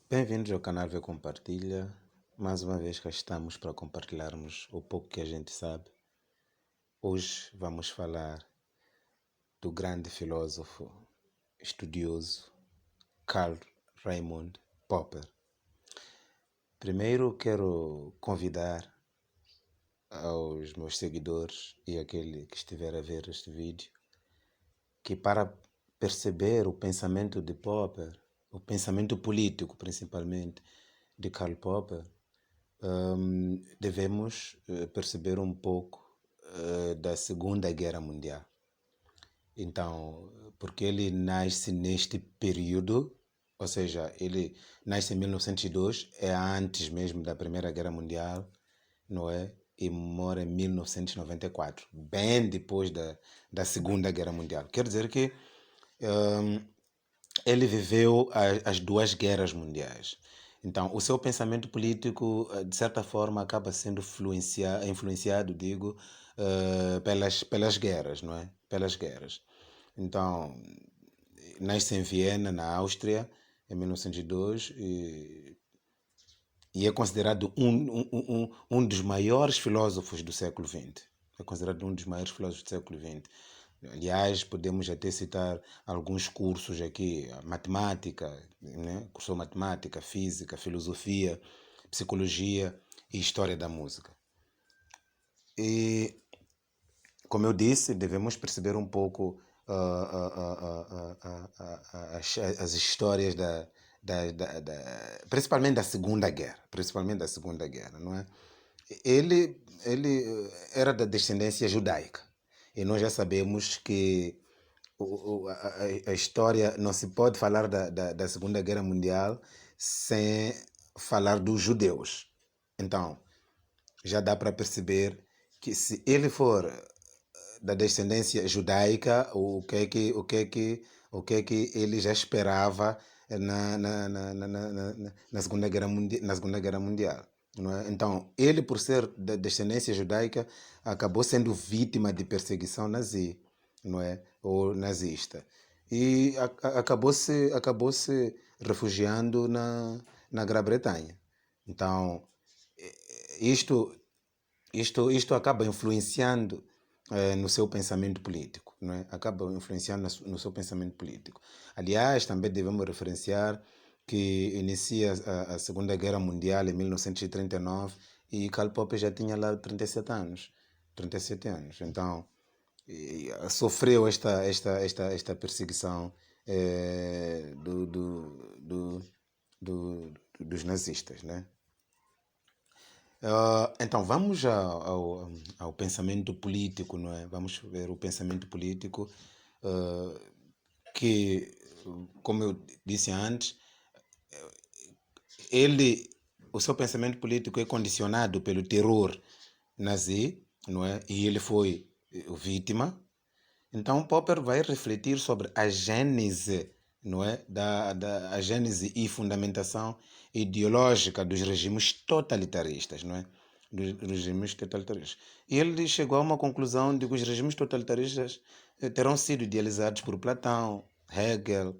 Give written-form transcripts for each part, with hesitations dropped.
Bem-vindos ao canal V Compartilha. Mais uma vez cá estamos para compartilharmos o pouco que a gente sabe. Hoje vamos falar do grande filósofo, estudioso, Karl Raimund Popper. Primeiro quero convidar aos meus seguidores e aquele que estiver a ver este vídeo que para perceber o pensamento de Popper, o pensamento político principalmente de Karl Popper, devemos perceber um pouco da Segunda Guerra Mundial. Então, porque ele nasce neste período, ou seja, ele nasce em 1902, é antes mesmo da Primeira Guerra Mundial, não é? E morre em 1994, bem depois da Segunda Guerra Mundial. Quer dizer que ele viveu as duas guerras mundiais. Então, o seu pensamento político, de certa forma, acaba sendo influenciado, digo, pelas guerras, não é? Pelas guerras. Então, nasce em Viena, na Áustria, em 1902, e é considerado um dos maiores filósofos do século XX. É considerado um dos maiores filósofos do século XX. Aliás, podemos até citar alguns cursos aqui, matemática, né? Cursou matemática, física, filosofia, psicologia e história da música. E, como eu disse, devemos perceber um pouco as histórias principalmente da Segunda Guerra, não é? Ele era da descendência judaica e nós já sabemos que a história não se pode falar da Segunda Guerra Mundial sem falar dos judeus. Então, já dá para perceber que se ele for da descendência judaica, o que é que ele já esperava na Segunda Guerra Mundial. Não é? Então, ele, por ser da descendência judaica, acabou sendo vítima de perseguição nazi, não é? Ou nazista. E acabou se refugiando na Grã-Bretanha. Então, isto isto acaba influenciando no seu pensamento político, não é? Acaba influenciando no seu pensamento político. Aliás, também devemos referenciar que inicia a Segunda Guerra Mundial em 1939 e Karl Popper já tinha lá 37 anos. 37 anos. Então, sofreu esta perseguição dos nazistas, né? Então, vamos ao pensamento político, não é? Vamos ver o pensamento político que, como eu disse antes, o seu pensamento político é condicionado pelo terror nazi, não é? E ele foi vítima. Então, Popper vai refletir sobre a gênese, não é? A gênese e fundamentação ideológica dos regimes totalitaristas, não é? Dos regimes totalitaristas. E ele chegou a uma conclusão de que os regimes totalitaristas terão sido idealizados por Platão, Hegel,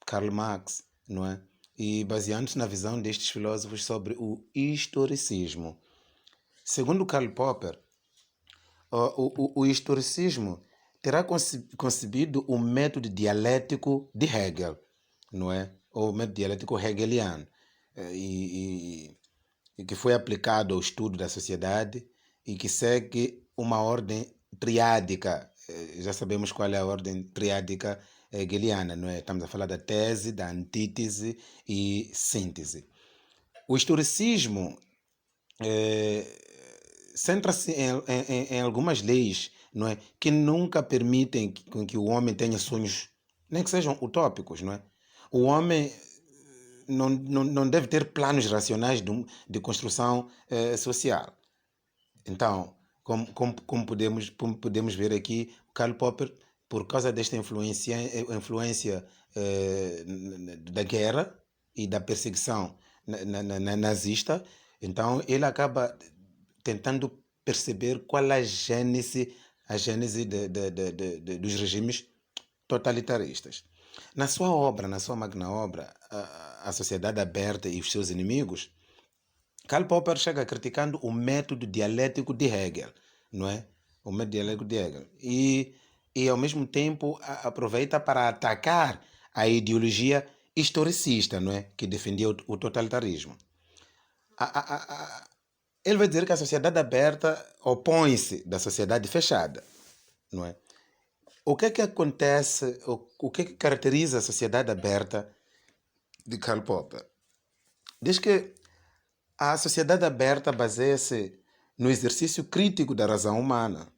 Karl Marx, não é? E baseando-se na visão destes filósofos sobre o historicismo. Segundo Karl Popper, o historicismo terá concebido o método dialético de Hegel, não é? O método dialético hegeliano, e que foi aplicado ao estudo da sociedade e que segue uma ordem triádica. Já sabemos qual é a ordem triádica hegeliana, não é? Estamos a falar da tese, da antítese e síntese. O historicismo centra-se em algumas leis, não é? Que nunca permitem que o homem tenha sonhos, nem que sejam utópicos, não é? O homem não deve ter planos racionais de construção social. Então, como podemos ver aqui, Karl Popper, por causa desta influência da guerra e da perseguição nazista, então ele acaba tentando perceber qual é a gênese dos regimes totalitaristas. Na sua obra, na sua magna obra, a Sociedade Aberta e os seus inimigos, Karl Popper chega criticando o método dialético de Hegel, não é? O método dialético de Hegel. E ao mesmo tempo, aproveita para atacar a ideologia historicista, não é? Que defendia o totalitarismo. A- a- a- a- Ele vai dizer que a sociedade aberta opõe-se da sociedade fechada, não é? O que é que acontece, o que é que caracteriza a sociedade aberta de Karl Popper? Diz que a sociedade aberta baseia-se no exercício crítico da razão humana,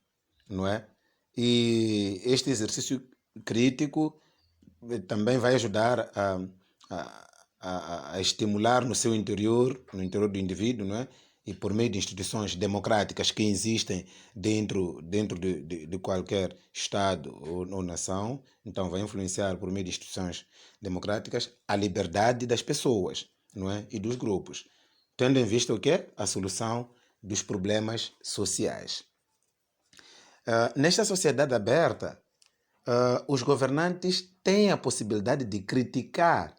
não é? E este exercício crítico também vai ajudar a, a estimular no seu interior, no interior do indivíduo, não é? E por meio de instituições democráticas que existem dentro de qualquer Estado ou nação, então vai influenciar por meio de instituições democráticas a liberdade das pessoas, não é? E dos grupos, tendo em vista o quê? A solução dos problemas sociais. Nesta sociedade aberta, os governantes têm a possibilidade de criticar,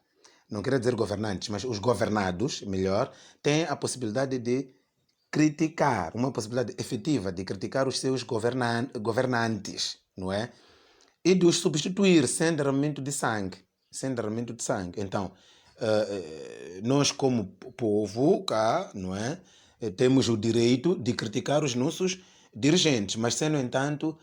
não quero dizer governantes, mas os governados, melhor, têm a possibilidade de criticar, uma possibilidade efetiva de criticar os seus governantes, não é? E de os substituir sem derramamento de sangue, sem derramamento de sangue. Então, nós como povo cá, não é? Temos o direito de criticar os nossos dirigentes, mas sem, no entanto,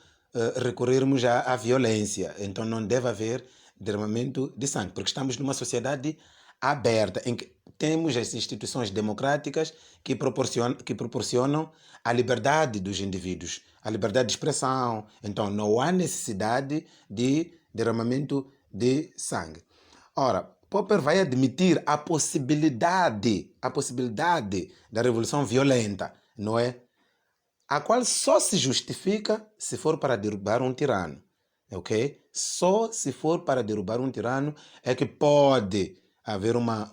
recorrermos à violência. Então não deve haver derramamento de sangue, porque estamos numa sociedade aberta, em que temos as instituições democráticas que proporcionam a liberdade dos indivíduos, a liberdade de expressão. Então não há necessidade de derramamento de sangue. Ora, Popper vai admitir a possibilidade da revolução violenta, não é? A qual só se justifica se for para derrubar um tirano, ok? Só se for para derrubar um tirano é que pode haver uma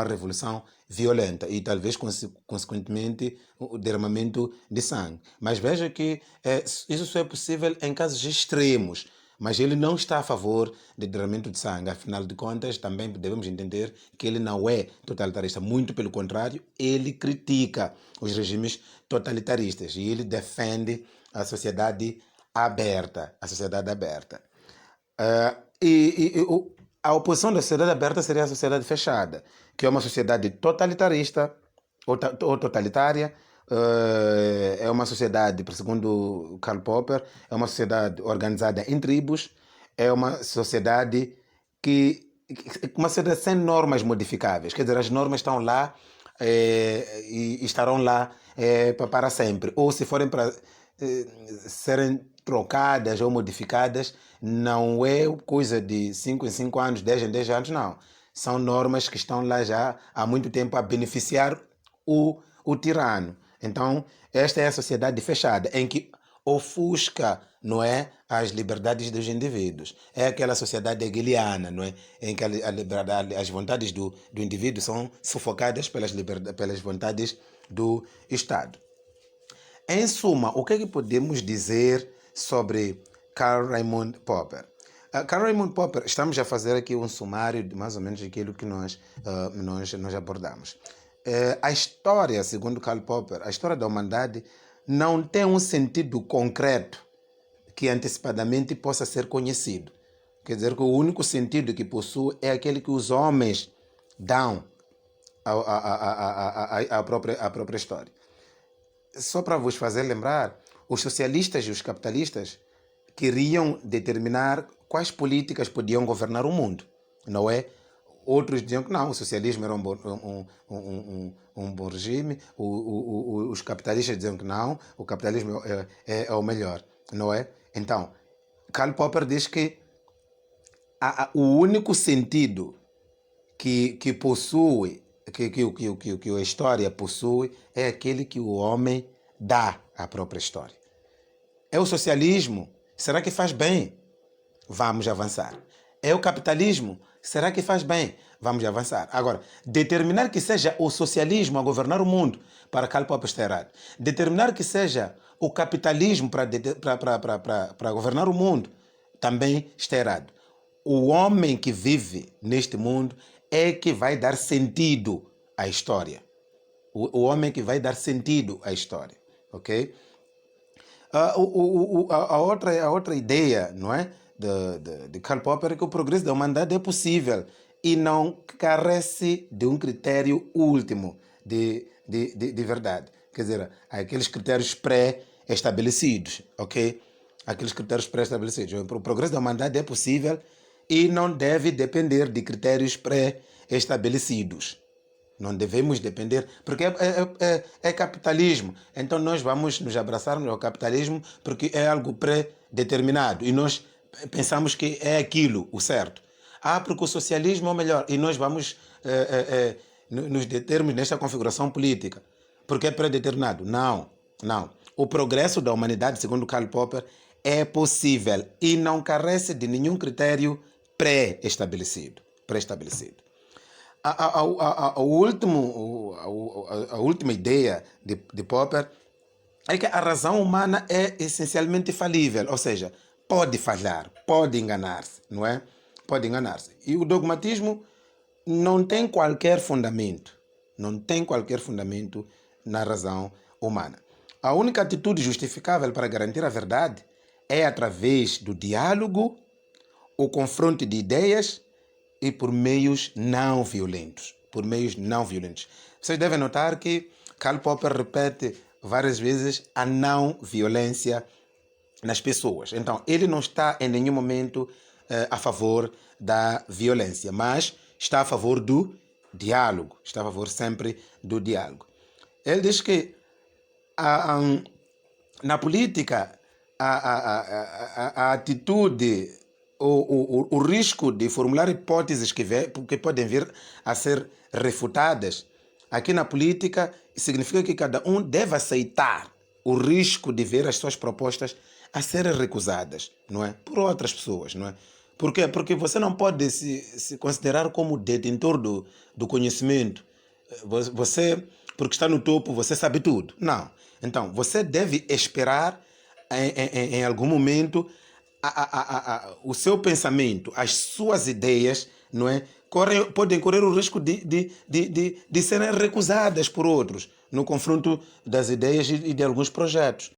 revolução violenta e talvez, consequentemente, o derramamento de sangue. Mas veja que isso só é possível em casos extremos. Mas ele não está a favor de derramamento de sangue. Afinal de contas, também devemos entender que ele não é totalitarista. Muito pelo contrário, ele critica os regimes totalitaristas e ele defende a sociedade aberta. A sociedade aberta. A oposição da sociedade aberta seria a sociedade fechada, que é uma sociedade totalitarista ou totalitária. É uma sociedade, segundo Karl Popper, é uma sociedade organizada em tribos, é uma sociedade uma sociedade sem normas modificáveis. Quer dizer, as normas estão lá e estarão lá para sempre. Ou se forem para serem trocadas ou modificadas, não é coisa de 5 em 5 anos, 10 em 10 anos, não. São normas que estão lá já há muito tempo a beneficiar o tirano. Então, esta é a sociedade fechada, em que ofusca, não é, as liberdades dos indivíduos. É aquela sociedade hegeliana, não é, em que a liberdade, as vontades do indivíduo são sufocadas pelas vontades do Estado. Em suma, o que é que podemos dizer sobre Karl Raimund Popper? Karl Raimund Popper, estamos a fazer aqui um sumário de mais ou menos aquilo que nós abordamos. A história, segundo Karl Popper, a história da humanidade não tem um sentido concreto que antecipadamente possa ser conhecido. Quer dizer que o único sentido que possui é aquele que os homens dão à própria história. Só para vos fazer lembrar, os socialistas e os capitalistas queriam determinar quais políticas podiam governar o mundo, não é? Outros diziam que não, o socialismo era um bom regime, os capitalistas diziam que não, o capitalismo é o melhor, não é? Então, Karl Popper diz que o único sentido que possui, que a história possui, é aquele que o homem dá à própria história. É o socialismo? Será que faz bem? Vamos avançar. É o capitalismo? Será que faz bem? Vamos avançar. Agora, determinar que seja o socialismo a governar o mundo, para Karl Popper está errado. Determinar que seja o capitalismo para governar o mundo, também está errado. o homem que vive neste mundo é que vai dar sentido à história. O homem que vai dar sentido à história, ok? A outra ideia, não é, de Karl Popper é que o progresso da humanidade é possível e não carece de um critério último de verdade. Quer dizer, há aqueles critérios pré-estabelecidos, ok? Aqueles critérios pré-estabelecidos. O progresso da humanidade é possível e não deve depender de critérios pré-estabelecidos. Não devemos depender, porque é capitalismo. Então nós vamos nos abraçarmos ao capitalismo porque é algo pré-determinado e nós pensamos que é aquilo, o certo. Porque o socialismo é o melhor e nós vamos nos determos nesta configuração política porque é pré-determinado. Não, não. O progresso da humanidade, segundo Karl Popper, é possível e não carece de nenhum critério pré-estabelecido. A última ideia de Popper é que a razão humana é essencialmente falível, ou seja, pode falhar, pode enganar-se, não é? Pode enganar-se. E o dogmatismo não tem qualquer fundamento, não tem qualquer fundamento na razão humana. A única atitude justificável para garantir a verdade é através do diálogo, o confronto de ideias e por meios não violentos. Por meios não violentos. Vocês devem notar que Karl Popper repete várias vezes a não violência nas pessoas. Então, ele não está em nenhum momento a favor da violência, mas está a favor do diálogo. Está a favor sempre do diálogo. Ele diz que na política a atitude o risco de formular hipóteses que podem vir a ser refutadas aqui na política significa que cada um deve aceitar o risco de ver as suas propostas a serem recusadas, não é? Por outras pessoas, não é? Por quê? Porque você não pode se considerar como detentor do conhecimento. Você, porque está no topo, você sabe tudo. Não. Então, você deve esperar em algum momento o seu pensamento, as suas ideias, não é? Podem correr o risco de serem recusadas por outros no confronto das ideias e de alguns projetos.